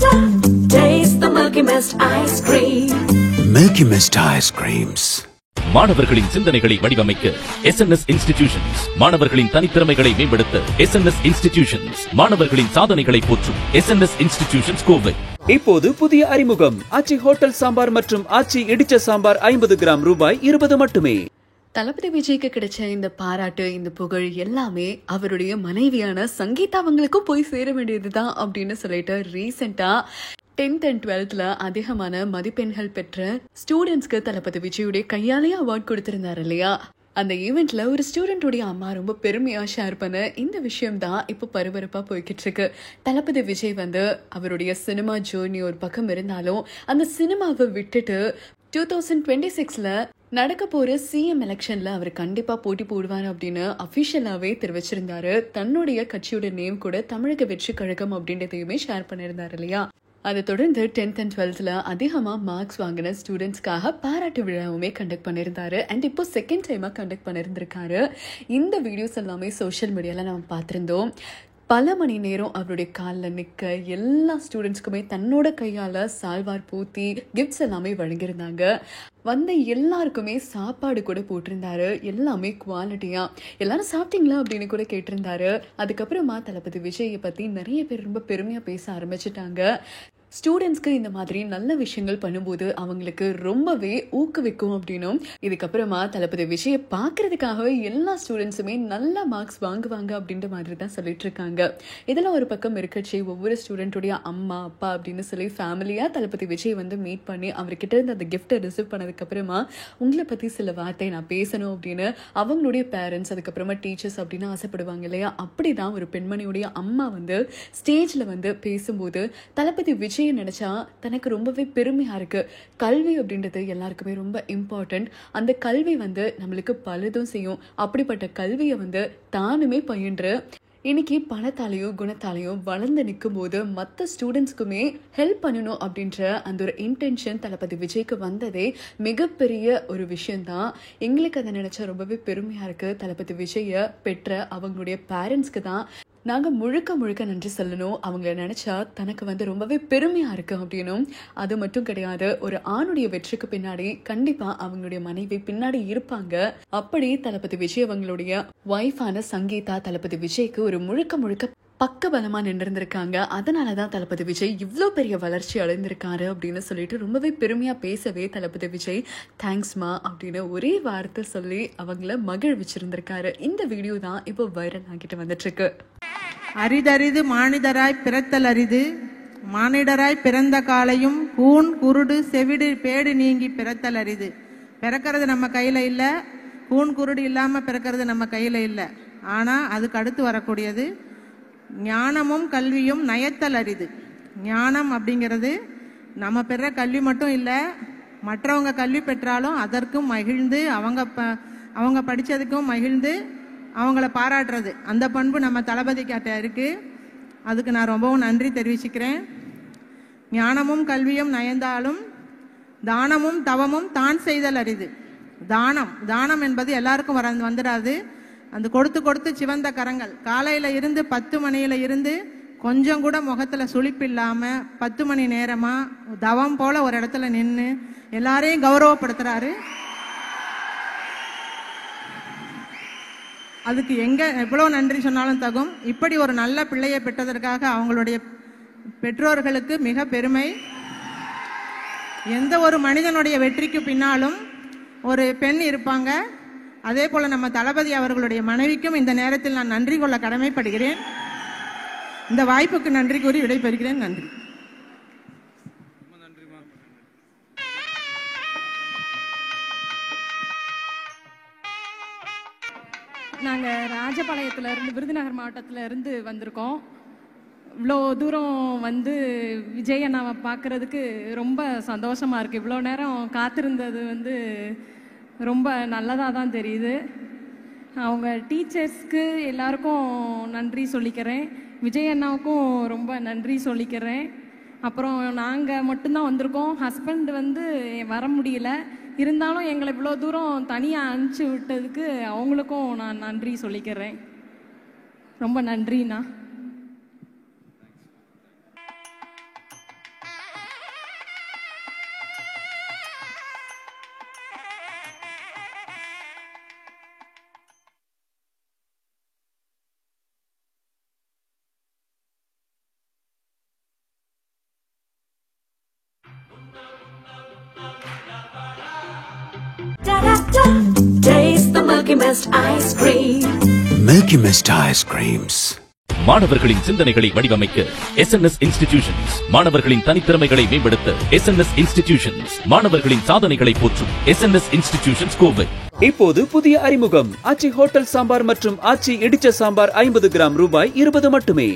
Taste the Milky Mist ice cream. Milky Mist ice creams. மாணவர்களின் சிந்தனைகளை வடிவமைக்க SNS institutions, மாணவர்களின் தனித்திறமைகளை மேம்படுத்த SNS இன்ஸ்டிடியூஷன்ஸ், மாணவர்களின் சாதனைகளை போற்றும் SNS இன்ஸ்டிடியூஷன்ஸ் கோவை. இப்போது புதிய அறிமுகம் ஆச்சி ஹோட்டல் சாம்பார் மற்றும் ஆச்சி இடிச்ச சாம்பார் 50 கிராம் ரூபாய் 20 மட்டுமே. தளபதி விஜய்க்கு கிடைச்ச இந்த பாராட்டு, இந்த புகழ் எல்லாமே அவருடைய மனைவியான சங்கீதா அவங்களுக்கும் போய் சேர வேண்டியதுதான் அப்படின்னு சொல்லிட்டு ரீசெண்டா 10th and 12th அதிகமான மதிப்பெண்கள் பெற்ற ஸ்டூடெண்ட்ஸ்க்கு தளபதி விஜயுடைய கையாலேயே அவார்ட் கொடுத்திருந்தாரு இல்லையா? அந்த ஈவெண்ட்ல ஒரு ஸ்டூடெண்டோடைய அம்மா ரொம்ப பெருமையா ஷேர் பண்ண இந்த விஷயம் தான் இப்போ பரபரப்பா போய்கிட்டு இருக்கு. தளபதி விஜய் அவருடைய சினிமா ஜேர்னி ஒரு பக்கம் இருந்தாலும் அந்த சினிமாவை விட்டுட்டு 2026 நடக்க போற சிஎம் எலெக்ஷன்ல அவர் கண்டிப்பா போட்டி போடுவார் அப்படின்னு அபிஷியலாவே தெரிவிச்சிருந்தாரு. தன்னுடைய கட்சியோட நேம் கூட தமிழக வெற்றி கழகம் அப்படின்றதையுமே ஷேர் பண்ணியிருந்தாரு இல்லையா? அதை தொடர்ந்து 10th and 12th அதிகமா மார்க்ஸ் வாங்கின ஸ்டூடெண்ட்ஸ்க்காக பாராட்டு விழாவுமே கண்டக்ட் பண்ணியிருந்தாரு. அண்ட் இப்போ செகண்ட் டைமா கண்டக்ட் பண்ணியிருந்திருக்காரு. இந்த வீடியோஸ் எல்லாமே சோஷியல் மீடியால நம்ம பார்த்திருந்தோம். பல மணி நேரம் அவருடைய காலில் நிற்க எல்லா ஸ்டூடெண்ட்ஸ்க்குமே தன்னோட கையால் சால்வார் பூத்தி கிஃப்ட்ஸ் எல்லாமே வழங்கியிருந்தாங்க. வந்த எல்லாருக்குமே சாப்பாடு கூட போட்டிருந்தாரு. எல்லாமே குவாலிட்டியா. எல்லாரும் சாப்பிட்டீங்களா அப்படின்னு கூட கேட்டிருந்தாரு. அதுக்கப்புறமா தளபதி விஜயை பற்றி நிறைய பேர் ரொம்ப பெருமையாக பேச ஆரம்பிச்சிட்டாங்க. ஸ்டூடெண்ட்ஸ்க்கு இந்த மாதிரி நல்ல விஷயங்கள் பண்ணும்போது அவங்களுக்கு ரொம்பவே ஊக்குவிக்கும் அப்படின்னும், இதுக்கப்புறமா தளபதி விஜயை பார்க்கறதுக்காகவே எல்லா ஸ்டூடெண்ட்ஸுமே நல்ல மார்க்ஸ் வாங்குவாங்க அப்படின்ற மாதிரி தான் சொல்லிட்டு இருக்காங்க. இதெல்லாம் ஒரு பக்கம் இருக்கச்சு, ஒவ்வொரு ஸ்டூடெண்ட்டுடைய அம்மா அப்பா அப்படின்னு சொல்லி ஃபேமிலியாக தளபதி விஜய் மீட் பண்ணி அவர்கிட்ட இருந்து அந்த கிஃப்டை ரிசீவ் பண்ணதுக்கப்புறமா உங்களை பற்றி சில வார்த்தை நான் பேசணும் அப்படின்னு அவங்களுடைய பேரண்ட்ஸ் அதுக்கப்புறமா டீச்சர்ஸ் அப்படின்னு ஆசைப்படுவாங்க இல்லையா? அப்படி தான் ஒரு பெண்மணியுடைய அம்மா ஸ்டேஜில் பேசும்போது தளபதி விஜய் நினைச்சா தனக்கு ரொம்பவே பெருமையா இருக்கு. கல்வி அப்படின்றது எல்லாருக்குமே ரொம்ப இம்பார்ட்டன்ட். அந்த கல்வி நம்மளுக்கு பலதும் செய்யும். அப்படிப்பட்ட கல்வியை தானுமே பயின்று இன்னைக்கு பணத்தாலையும் குணத்தாலையும் வளர்ந்து நிற்கும் போது மற்ற ஸ்டூடெண்ட்ஸ்க்குமே ஹெல்ப் பண்ணணும் அப்படின்ற அந்த ஒரு இன்டென்ஷன் தளபதி விஜய்க்கு வந்ததே மிகப்பெரிய ஒரு விஷயம்தான். எங்களுக்கு அதை நினைச்சா ரொம்பவே பெருமையா இருக்கு. தளபதி விஜயை பெற்ற அவங்களுடைய பேரண்ட்ஸ்க்கு தான் நாங்கள் முழுக்க முழுக்க நன்றி சொல்லணும். அவங்கள நினச்சா தனக்கு ரொம்பவே பெருமையாக இருக்கு அப்படின்னும், அது மட்டும் கிடையாது, ஒரு ஆணுடைய வெற்றிக்கு பின்னாடி கண்டிப்பாக அவங்களுடைய மனைவி பின்னாடி இருப்பாங்க. அப்படி தளபதி விஜய் அவங்களுடைய ஒய்ஃபான சங்கீதா தளபதி விஜய்க்கு ஒரு முழுக்க முழுக்க பக்க பலமா நின்றிருந்திருக்காங்க. அதனாலதான் தளபதி விஜய் இவ்வளோ பெரிய வளர்ச்சி அடைந்திருக்காரு அப்படின்னு சொல்லிட்டு ரொம்பவே பெருமையா பேசவே தளபதி விஜய் தேங்க்ஸ்மா அப்படின்னு ஒரே வார்த்தை சொல்லி அவங்கள மகிழ்விச்சிருந்திருக்காரு. இந்த வீடியோ தான் இப்போ வைரல் ஆகிட்டு வந்துட்டு இருக்கு. அரிதரிது மானிடராய் பிறத்தல் அரிது, மானிடராய் பிறந்த காலையும் கூன் குருடு செவிடு பேடு நீங்கி பிறத்தல் அரிது. பிறக்கிறது நம்ம கையில இல்லை, கூன் குருடு இல்லாம பிறக்கிறது நம்ம கையில இல்லை. ஆனா அதுக்கு அடுத்து வரக்கூடியது ஞானமும் கல்வியும் நயத்தல் அரிது. ஞானம் அப்படிங்கிறது நம்ம பெற கல்வி மட்டும் இல்லை, மற்றவங்க கல்வி பெற்றாலும் அதற்கும் மகிழ்ந்து அவங்க படித்ததுக்கும் மகிழ்ந்து அவங்கள பாராட்டுறது, அந்த பண்பு நம்ம தளபதி கிட்ட இருக்கு. அதுக்கு நான் ரொம்பவும் நன்றி தெரிவிச்சுக்கிறேன். ஞானமும் கல்வியும் நயந்தாலும் தானமும் தவமும் தான் செய்தல் அரிது. தானம் என்பது எல்லாருக்கும் வந்துடாது. அந்த கொடுத்து கொடுத்து சிவந்த கரங்கள் காலையில இருந்து 10 மணியில இருந்து கொஞ்சம் கூட முகத்துல சுளிப்பு இல்லாம 10 மணி நேரமா தவம் போல ஒரு இடத்துல நின்று எல்லாரையும் கௌரவப்படுத்துறாரு. அதுக்கு எவ்வளவு நன்றி சொன்னாலும் தகும். இப்படி ஒரு நல்ல பிள்ளையை பெற்றதற்காக அவங்களுடைய பெற்றோர்களுக்கு மிக பெருமை. எந்த ஒரு மனிதனுடைய வெற்றிக்கு பின்னாலும் ஒரு பெண் இருப்பாங்க. அதே போல நம்ம தளபதி அவர்களுடைய மனைவிக்கும் இந்த நேரத்தில் நான் நன்றி கொள்ள கடமைப்படுகிறேன். இந்த வாய்ப்புக்கு நன்றி கூறி விடைபெறுகிறேன். நன்றி. நாங்கள் ராஜபாளையத்தில் இருந்து விருதுநகர் மாவட்டத்தில் இருந்து வந்திருக்கோம். இவ்வளோ தூரம் விஜய் அண்ணாவை பார்க்குறதுக்கு ரொம்ப சந்தோஷமாக இருக்குது. இவ்வளோ நேரம் காத்திருந்தது ரொம்ப நல்லதாக தான் தெரியுது. அவங்க டீச்சர்ஸ்க்கு எல்லாருக்கும் நன்றி சொல்லிக்கிறேன். விஜய் அண்ணாவுக்கும் ரொம்ப நன்றி சொல்லிக்கிறேன். அப்புறம் நாங்கள் மட்டும்தான் வந்திருக்கோம். ஹஸ்பண்ட் வர முடியல, இருந்தாலும் எங்களை இவ்வளோ தூரம் தனியாக அனுப்பிச்சி விட்டதுக்கு அவங்களுக்கும் நான் நன்றி சொல்லிக்கிறேன். ரொம்ப நன்றிண்ணா. Milky Mist ice cream. Milky Mist ice creams. மாணவர்களின் சிந்தனைகளை வடிவமைக்க SNS இன்ஸ்டிடியூஷன்ஸ், மாணவர்களின் தனித்திறமைகளை மேம்படுத்த SNS இன்ஸ்டிடியூஷன்ஸ், மாணவர்களின் சாதனைகளை போற்றும் SNS இன்ஸ்டிடியூஷன்ஸ் கோவை. இப்போது புதிய அறிமுகம் ஆச்சி ஹோட்டல் சாம்பார் மற்றும் ஆச்சி இடிச்ச சாம்பார் 50 கிராம் ரூபாய் 20 மட்டுமே.